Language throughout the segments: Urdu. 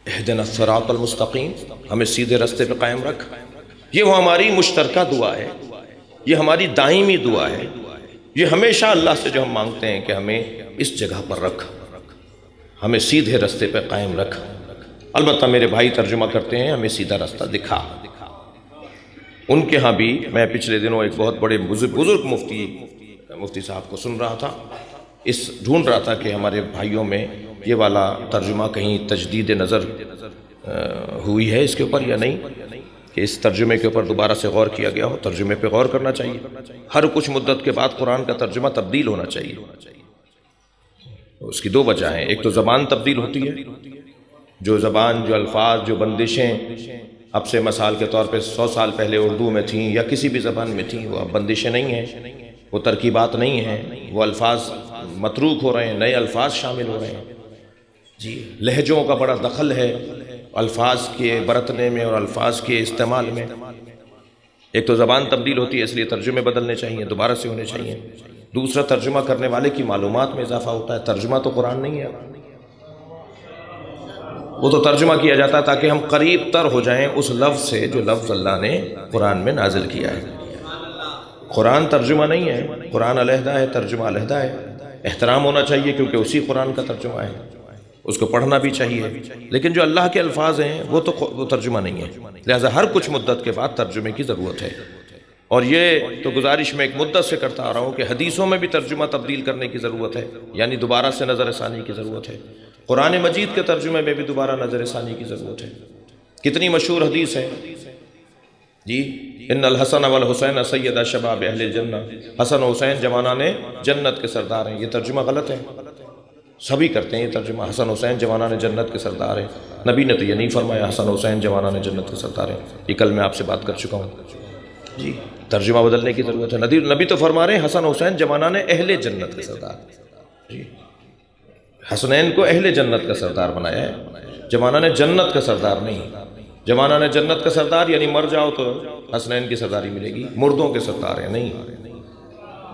اہدنا الصراط المستقیم، ہمیں سیدھے راستے پہ قائم رکھ۔ یہ وہ ہماری مشترکہ دعا ہے، یہ ہماری دائمی دعا ہے، یہ ہمیشہ اللہ سے جو ہم مانگتے ہیں کہ ہمیں اس جگہ پر رکھ، ہمیں سیدھے راستے پہ قائم رکھ۔ البتہ میرے بھائی ترجمہ کرتے ہیں ہمیں سیدھا راستہ دکھا۔ ان کے ہاں بھی میں پچھلے دنوں ایک بہت بڑے بزرگ مفتی صاحب کو سن رہا تھا، ڈھونڈ رہا تھا کہ ہمارے بھائیوں میں یہ والا ترجمہ کہیں تجدید نظر ہوئی ہے اس کے اوپر یا نہیں، کہ اس ترجمے کے اوپر دوبارہ سے غور کیا گیا ہو۔ ترجمے پہ غور کرنا چاہیے، ہر کچھ مدت کے بعد قرآن کا ترجمہ تبدیل ہونا چاہیے۔ اس کی دو وجہ ہیں، ایک تو زبان تبدیل ہوتی ہے، جو زبان، جو الفاظ، جو بندشیں اب سے مثال کے طور پہ 100 سال پہلے اردو میں تھیں یا کسی بھی زبان میں تھیں، وہ اب بندشیں نہیں ہیں، وہ ترکیبات نہیں ہیں، وہ الفاظ متروک ہو رہے ہیں، نئے الفاظ شامل ہو رہے ہیں۔ جی، لہجوں کا بڑا دخل ہے الفاظ کے برتنے میں اور الفاظ کے استعمال میں۔ ایک تو زبان تبدیل ہوتی ہے، اس لیے ترجمے بدلنے چاہیے، دوبارہ سے ہونے چاہیے۔ دوسرا، ترجمہ کرنے والے کی معلومات میں اضافہ ہوتا ہے۔ ترجمہ تو قرآن نہیں ہے، وہ تو ترجمہ کیا جاتا ہے تاکہ ہم قریب تر ہو جائیں اس لفظ سے جو لفظ اللہ نے قرآن میں نازل کیا ہے۔ قرآن ترجمہ نہیں ہے، قرآن علیحدہ ہے، ترجمہ علیحدہ ہے۔ احترام ہونا چاہیے کیونکہ اسی قرآن کا ترجمہ ہے، اس کو پڑھنا بھی چاہیے، لیکن جو اللہ کے الفاظ ہیں وہ ترجمہ نہیں ہے، لہذا ہر کچھ مدت کے بعد ترجمے کی ضرورت ہے۔ اور یہ تو گزارش میں ایک مدت سے کرتا آ رہا ہوں کہ حدیثوں میں بھی ترجمہ تبدیل کرنے کی ضرورت ہے، یعنی دوبارہ سے نظر ثانی کی ضرورت ہے۔ قرآن مجید کے ترجمے میں بھی دوبارہ نظر ثانی کی ضرورت ہے۔ کتنی مشہور حدیث ہے جی، ان الحسن والحسین سیدا شباب اہل الجنہ، حسن و حسین جوانان جنت کے سردار ہیں۔ یہ ترجمہ غلط ہے، سبھی کرتے ہیں یہ ترجمہ، حسن حسین جوانان جنت کے سردار ہیں۔ نبی نے تو یہ نہیں فرمایا حسن حسین جوانان جنت کے سردار ہیں، یہ کل میں آپ سے بات کر چکا ہوں جی۔ ترجمہ بدلنے کی ضرورت ہے۔ نبی تو فرما رہے ہیں حسن حسین جوانان اہل جنت کے سردار جی، حسنین کو اہل جنت کا سردار بنایا ہے، جوانان جنت کا سردار نہیں۔ جوانان جنت کا سردار یعنی مر جاؤ تو حسنین کی سرداری ملے گی، مردوں کے سردار ہیں نہیں،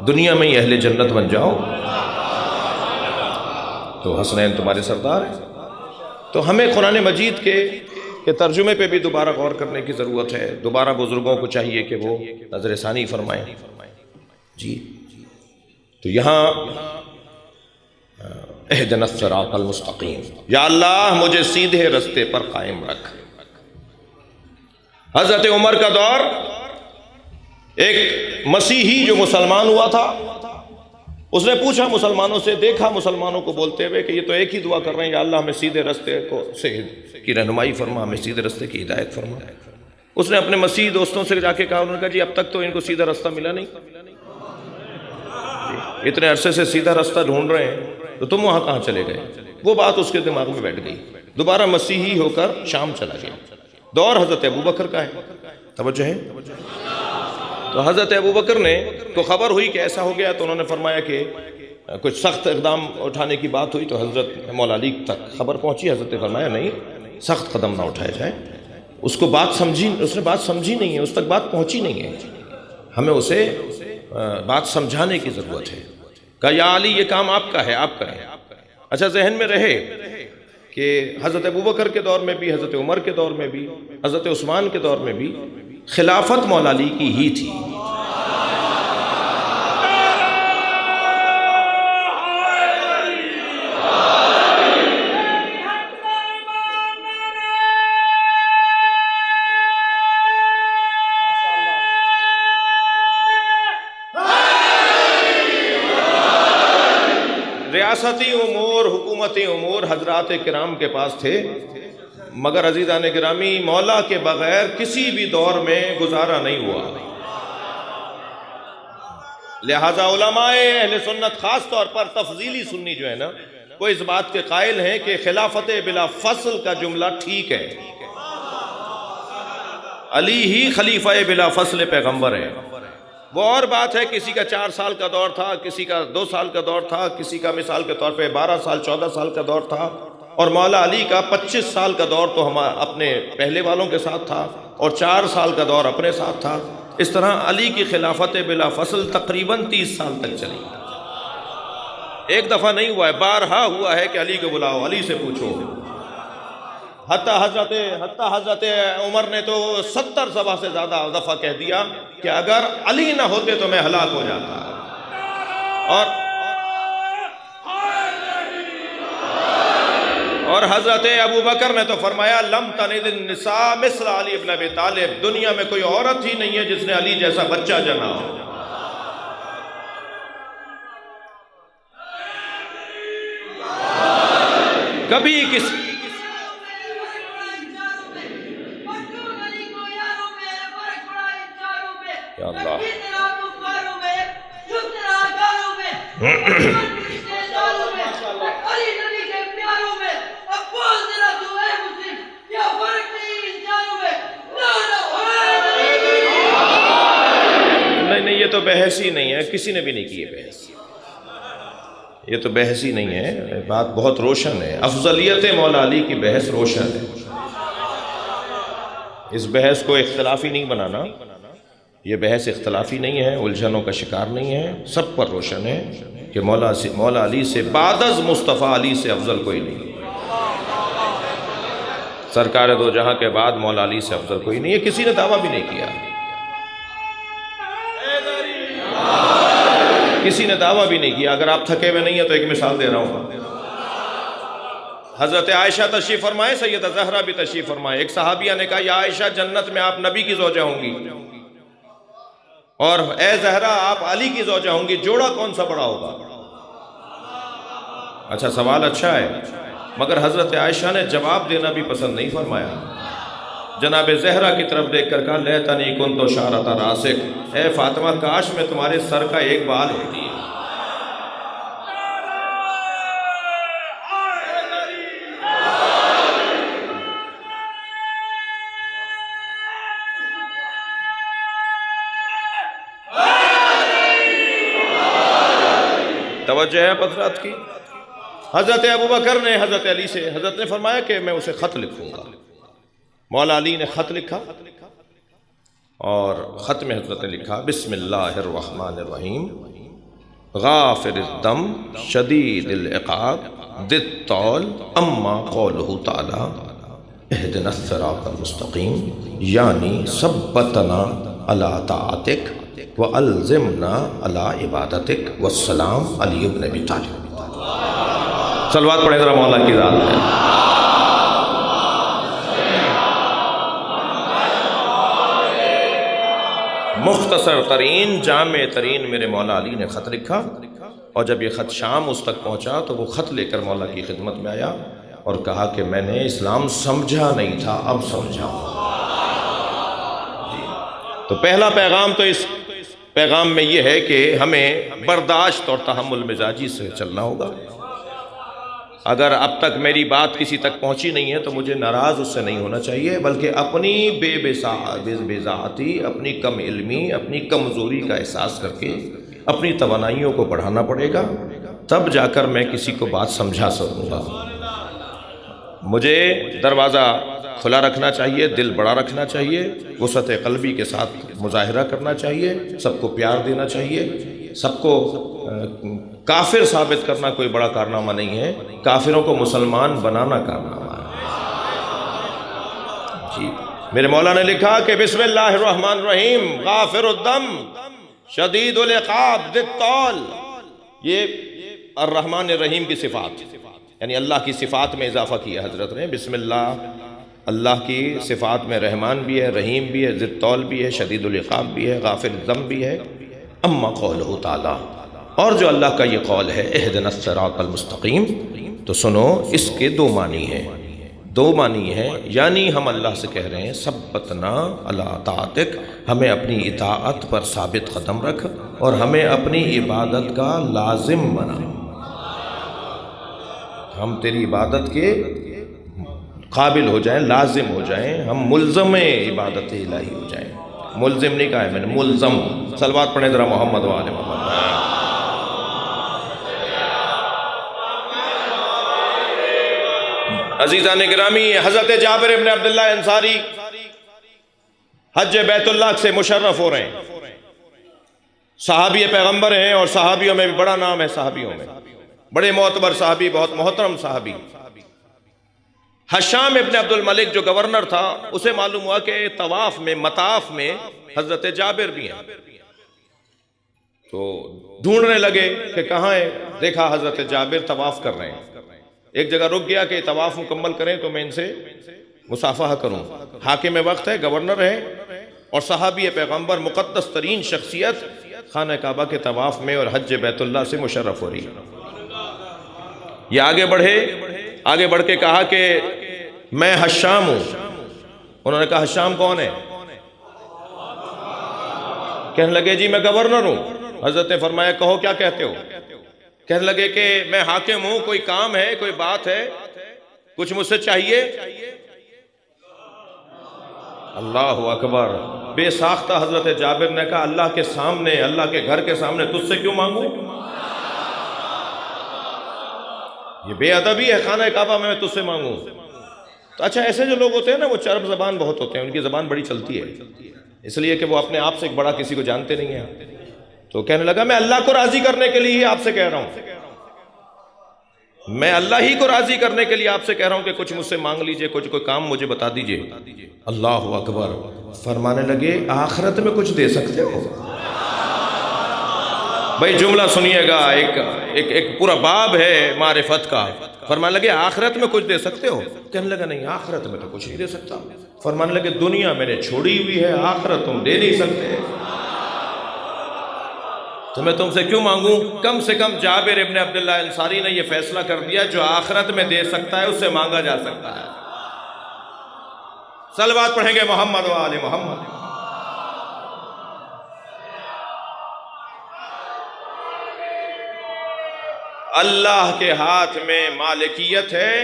دنیا میں ہی اہل جنت بن جاؤ تو حسنین تمہارے سردار ہیں۔ تو ہمیں قرآن مجید کے ترجمے پہ بھی دوبارہ غور کرنے کی ضرورت ہے، دوبارہ بزرگوں کو چاہیے کہ وہ نظر ثانی فرمائیں جی۔ تو یہاں اہدنا الصراط المستقیم، یا اللہ مجھے سیدھے راستے پر قائم رکھ۔ حضرت عمر کا دور، ایک مسیحی جو مسلمان ہوا تھا، اس نے پوچھا مسلمانوں سے، دیکھا مسلمانوں کو بولتے ہوئے کہ یہ تو ایک ہی دعا کر رہے ہیں، یا اللہ ہمیں سیدھے راستے کی رہنمائی فرما، ہمیں سیدھے راستے کی ہدایت فرما۔ اس نے اپنے مسیحی دوستوں سے جا کے کہا، انہوں نے کہا جی اب تک تو ان کو سیدھا راستہ ملا نہیں، اتنے عرصے سے سیدھا راستہ ڈھونڈ رہے ہیں تو تم وہاں کہاں چلے گئے؟ وہ بات اس کے دماغ میں بیٹھ گئی، دوبارہ مسیحی ہو کر شام چلا گیا۔ دور حضرت ابوبکر کا ہے، توجہ ہے۔ تو حضرت ابوبکر نے کو خبر ہوئی کہ ایسا ہو گیا، تو انہوں نے فرمایا کہ کچھ سخت اقدام اٹھانے کی بات ہوئی، تو حضرت مولا علی تک خبر پہنچی۔ حضرت نے فرمایا نہیں، سخت قدم نہ اٹھایا جائے، اس نے بات سمجھی نہیں ہے، اس تک بات پہنچی نہیں ہے، ہمیں اسے بات سمجھانے کی ضرورت ہے۔ کہا یا علی یہ کام آپ کا ہے، آپ کریں۔ اچھا ذہن میں رہے کہ حضرت ابوبکر کے دور میں بھی، حضرت عمر کے دور میں بھی، حضرت عثمان کے دور میں بھی خلافت مولا علی کی ہی تھی۔ ریاستی امور، حکومتی امور حضرات کرام کے پاس تھے، مگر عزیزان گرامی مولا کے بغیر کسی بھی دور میں گزارا نہیں ہوا۔ لہذا علماء اہل سنت خاص طور پر تفضیلی سنی جو ہے نا، وہ اس بات کے قائل ہیں کہ خلافت بلا فصل کا جملہ ٹھیک ہے، علی ہی خلیفہ بلا فصل پیغمبر ہے۔ وہ اور بات ہے کسی کا 4 سال کا دور تھا، کسی کا 2 سال کا دور تھا، کسی کا مثال کے طور پہ 12 سال 14 سال کا دور تھا، اور مولا علی کا 25 سال کا دور تو ہم اپنے پہلے والوں کے ساتھ تھا، اور 4 سال کا دور اپنے ساتھ تھا۔ اس طرح علی کی خلافت بلا فصل تقریباً 30 سال تک چلی۔ ایک دفعہ نہیں ہوا ہے، بارہا ہوا ہے کہ علی کو بلاؤ، علی سے پوچھو۔ حتی حضرت عمر نے تو 70 صبح سے زیادہ دفعہ کہہ دیا کہ اگر علی نہ ہوتے تو میں ہلاک ہو جاتا. اور حضرت ابو بکر نے تو فرمایا لم تلد النساء مثل علی ابن ابی طالب، دنیا میں کوئی عورت ہی نہیں ہے جس نے علی جیسا بچہ جنا ہو. کبھی کسی یا اللہ نہیں، یہ تو بحث ہی نہیں ہے، کسی نے بھی نہیں کی ہے بحث. یہ تو بحث ہی نہیں ہے، بات بہت روشن ہے. افضلیت مولا علی کی بحث روشن ہے. اس بحث کو اختلافی نہیں بنانا، یہ بحث اختلافی نہیں ہے، الجھنوں کا شکار نہیں ہے، سب پر روشن ہے کہ مولا علی سے بعد از مصطفیٰ علی سے افضل کوئی نہیں. سرکار دو جہاں کے بعد مولا علی سے افضل کوئی نہیں ہے، کسی نے دعویٰ بھی نہیں کیا. کسی نے دعویٰ بھی نہیں کیا. اگر آپ تھکے ہوئے نہیں ہیں تو ایک مثال دے رہا ہوں. حضرت عائشہ تشریف فرمائے، سیدہ زہرا بھی تشریف فرمائے. ایک صحابیہ نے کہا یا عائشہ جنت میں آپ نبی کی زوجہ ہوں گی اور اے زہرا آپ علی کی زوجہ ہوں گی، جوڑا کون سا بڑا ہوگا؟ اچھا سوال اچھا ہے، مگر حضرت عائشہ نے جواب دینا بھی پسند نہیں فرمایا. جناب زہرا کی طرف دیکھ کر کہا لیتنی کنت شعرۃ راسک، اے فاطمہ کاش میں تمہارے سر کا ایک بال ہوتی. توجہ ہے حضرت کی. حضرت ابوبکر نے حضرت علی سے، حضرت نے فرمایا کہ میں اسے خط لکھوں گا. مولا علی نے خط لکھا اور خط میں حضرت نے لکھا بسم اللہ الرحمن الرحیم غافر الذم شدید العقاب ذی الطول اما قولہ تعالی اہدنا الصراط المستقیم یعنی ثبتنا علی طاعتک وَأَلْزِمْنَا عَلَىٰ عِبَادَتِكَ وَالسَّلَامُ عَلِيُّ ابْنِ أَبِي طَالِبٍ. صلوات پڑھیں ذرا مولا کی ذات میں. مختصر ترین جامع ترین میرے مولا علی نے خط لکھا، اور جب یہ خط شام اس تک پہنچا تو وہ خط لے کر مولا کی خدمت میں آیا اور کہا کہ میں نے اسلام سمجھا نہیں تھا، اب سمجھا. تو پہلا پیغام تو اس پیغام میں یہ ہے کہ ہمیں برداشت اور تحمل مزاجی سے چلنا ہوگا. اگر اب تک میری بات کسی تک پہنچی نہیں ہے تو مجھے ناراض اس سے نہیں ہونا چاہیے، بلکہ اپنی بے ذاتی، اپنی کم علمی، اپنی کمزوری کا احساس کر کے اپنی توانائیوں کو بڑھانا پڑے گا، تب جا کر میں کسی کو بات سمجھا سکوں گا. مجھے دروازہ کھلا رکھنا چاہیے، دل بڑا رکھنا چاہیے، وسعت قلبی کے ساتھ مظاہرہ کرنا چاہیے، سب کو پیار دینا چاہیے. سب کو کافر ثابت کرنا کوئی بڑا کارنامہ نہیں ہے، کافروں کو مسلمان بنانا کارنامہ ہے. جی میرے مولا نے لکھا کہ بسم اللہ الرحمن الرحیم غافر الذم شدید العقاب ذی الطول، یہ الرحمن الرحیم کی صفات، یعنی اللہ کی صفات میں اضافہ کیا حضرت نے. بسم اللہ، اللہ کی صفات میں رحمان بھی ہے، رحیم بھی ہے، ذی الطول بھی ہے، شدید العقاب بھی ہے، غافر الذنب بھی ہے. اما قولہ تعالی، اور جو اللہ کا یہ قول ہے اہدنا الصراط المستقیم، تو سنو اس کے دو معنی ہیں. دو معنی ہیں، یعنی ہم اللہ سے کہہ رہے ہیں ثبتنا علی طاعتک، ہمیں اپنی اطاعت پر ثابت قدم رکھ اور ہمیں اپنی عبادت کا لازم بنا. ہم تیری عبادت کے قابل ہو جائیں، لازم ہو جائیں، ہم ملزم عبادت الہی ہو جائیں. ملزم نہیں کہا ہے میں نے، ملزم. صلوات پڑھیں ذرا محمد و آل محمد. عزیزان گرامی، حضرت جابر ابن عبداللہ انصاری حج بیت اللہ سے مشرف ہو رہے ہیں. صحابی پیغمبر ہیں اور صحابیوں میں بھی بڑا نام ہے، صحابیوں میں بڑے معتبر صحابی، بہت محترم صحابی. حشام ابن عبد الملک جو گورنر تھا اسے معلوم ہوا کہ طواف میں مطاف میں حضرت جابر بھی ہیں، تو ڈھونڈنے لگے کہ کہاں ہے. دیکھا حضرت جابر طواف کر رہے ہیں. ایک جگہ رک گیا کہ طواف مکمل کریں تو میں ان سے مصافحہ کروں. حاکم وقت ہے، گورنر ہے اور صحابی پیغمبر، مقدس ترین شخصیت، خانہ کعبہ کے طواف میں اور حج بیت اللہ سے مشرف ہو رہی. یہ آگے بڑھے، آگے بڑھ کے کہا کہ میں حشام ہوں. انہوں نے کہا حشام کون ہے؟ کہنے لگے جی میں گورنر ہوں. حضرت نے فرمایا کہو کیا کہتے ہو؟ کہنے لگے کہ میں حاکم ہوں، کوئی کام ہے، کوئی بات ہے، کچھ مجھ سے چاہیے؟ اللہ اکبر. بے ساختہ حضرت جابر نے کہا اللہ کے سامنے، اللہ کے گھر کے سامنے تجھ سے کیوں مانگوں؟ یہ بے ادبی ہے، خانہ کعبہ میں تجھ سے مانگوں. تو اچھا ایسے جو لوگ ہوتے ہیں نا وہ چرب زبان بہت ہوتے ہیں، ان کی زبان بڑی چلتی ہے، اس لیے کہ وہ اپنے آپ سے ایک بڑا کسی کو جانتے نہیں ہیں. تو کہنے لگا میں اللہ کو راضی کرنے کے لیے ہی آپ سے کہہ رہا ہوں، میں اللہ ہی کو راضی کرنے کے لیے آپ سے کہہ رہا ہوں کہ کچھ مجھ سے مانگ لیجئے، کچھ کوئی کام مجھے بتا دیجئے. اللہ اکبر. فرمانے لگے آخرت میں کچھ دے سکتے ہو؟ بھائی جملہ سنیے گا، ایک پورا باب ہے معرفت کا. فرمانے لگے آخرت میں کچھ دے سکتے ہو؟ کہنے لگا نہیں آخرت میں تو کچھ نہیں دے سکتا. فرمانے لگے دنیا میں نے چھوڑی ہوئی ہے، آخرت تم دے نہیں سکتے، تو میں تم سے کیوں مانگوں؟ کم سے کم جابر ابن عبداللہ انصاری نے یہ فیصلہ کر دیا جو آخرت میں دے سکتا ہے اس سے مانگا جا سکتا ہے. صلوات پڑھیں گے محمد و آل محمد. اللہ کے ہاتھ میں مالکیت ہے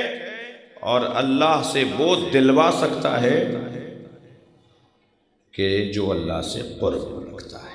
اور اللہ سے وہ دلوا سکتا ہے کہ جو اللہ سے قرب رکھتا ہے.